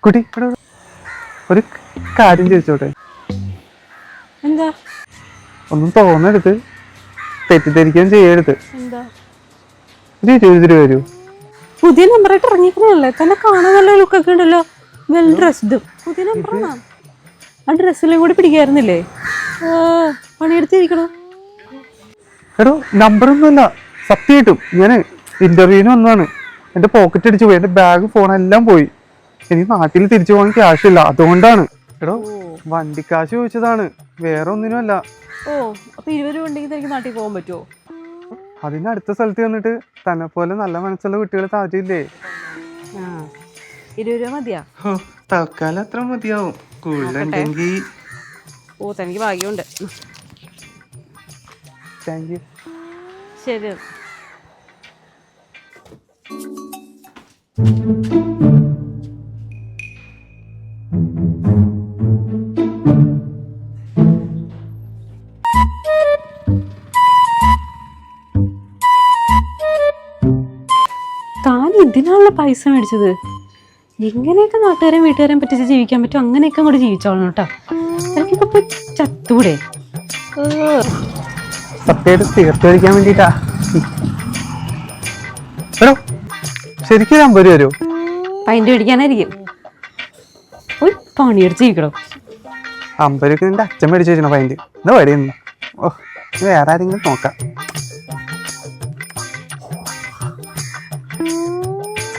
കുട്ടി ഒരു കാര്യം ചോദിച്ചോട്ടെ? എന്താ? ഒന്നും തോന്നരുത്, തെറ്റിദ്ധരിക്കാൻ ചെയ്യരുത്. എന്താ? ഒരു 20 രൂപ വരൂ. പുതിയ നമ്പറായിട്ട് ഇറങ്ങിക്കണല്ലേ, തന്നെ കാണാൻ നല്ല ലുക്കൊക്കെ ഉണ്ടല്ലോ, വെൽ ഡ്രസ്ഡ്. പുതിയ നമ്പറാണോ? ആ ഡ്രസ്സിലും കൂടി പിടിക്കായിരുന്നില്ലേ? പണിയെടുത്തിരിക്കണോ? എടോ നമ്പറൊന്നുമല്ല, സത്യമായിട്ടും ഞാൻ ഇന്റർവ്യൂവിന് വന്നതാണ്. എന്റെ പോക്കറ്റ് അടിച്ചു പോയി, എന്റെ ബാഗ് ഫോണെല്ലാം പോയി. എനിക്ക് നാട്ടിൽ തിരിച്ചു പോകാൻ ക്യാഷ് ഇല്ല, അതുകൊണ്ടാണ്. എടോ വണ്ടിക്കാശ് ചോദിച്ചതാണ്, വേറെ ഒന്നിനുമല്ല. ഓ, അപ്പൊ 20 രൂപ ഉണ്ടെങ്കിൽ എനിക്ക് നാട്ടിൽ പോകാൻ പറ്റുമോ? അതിന് അടുത്ത സ്ഥലത്ത് വന്നിട്ട് തന്നെ പോലെ നല്ല മനസ്സുള്ള കുട്ടികൾ സാധ്യയില്ലേ? 20 രൂപ മതിയാ? തൽക്കാലം അത്ര മതിയാവും, കൂടുതലുണ്ടെങ്കിൽ. ഓ, തനിക്ക് ഭാഗ്യമുണ്ട്. Thank you. ശരി. താൻ ഇതിനാണല്ലോ പൈസ മേടിച്ചത്. എങ്ങനെയൊക്കെ നാട്ടുകാരെയും വീട്ടുകാരെയും പറ്റിച്ച് ജീവിക്കാൻ പറ്റും അങ്ങനെയൊക്കെ അങ്ങോട്ട് ജീവിച്ചോളണം കേട്ടോ. എനിക്കിപ്പോ ചത്തൂടെ? സത്യമായിട്ട് സിഗരറ്റ് കഴിക്കാൻ വേണ്ടിട്ടാ. എടോ ശരിക്കും 50 രൂപ വരുമോ? പൈൻ്റ് മേടിക്കാനായിരിക്കും. ഒരു പണിയെടുത്ത് ജീവിക്കണോ? 50 രൂപ എന്റെ അച്ഛൻ മേടിച്ചു വെച്ചോ പൈൻ്റ്. എന്താ വഴിയുന്നു? ഓ, വേറെ ആരെങ്കിലും നോക്കാം.